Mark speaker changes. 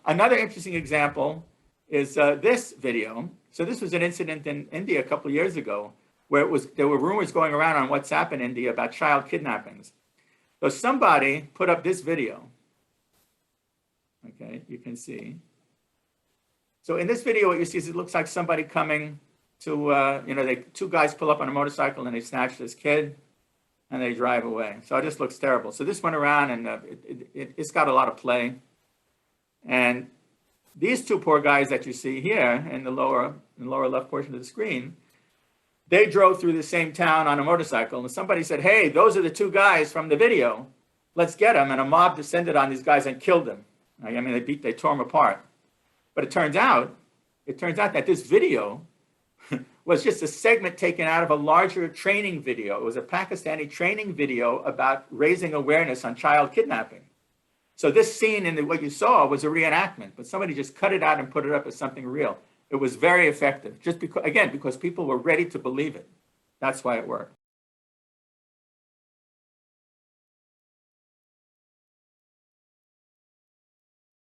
Speaker 1: Another interesting example is this video. So this was an incident in India a couple of years ago where there were rumors going around on WhatsApp in India about child kidnappings. So somebody put up this video. Okay, you can see. So in this video, what you see is it looks like somebody coming to, two guys pull up on a motorcycle and they snatch this kid and they drive away. So it just looks terrible. So this went around and it's got a lot of play. And these two poor guys that you see here in the lower left portion of the screen, they drove through the same town on a motorcycle. And somebody said, hey, those are the two guys from the video. Let's get them. And a mob descended on these guys and killed them. I mean, they tore them apart. But it turns out that this video was just a segment taken out of a larger training video. It was a Pakistani training video about raising awareness on child kidnapping. So this scene in what you saw was a reenactment, but somebody just cut it out and put it up as something real. It was very effective, just because, again, because people were ready to believe it. That's why it worked.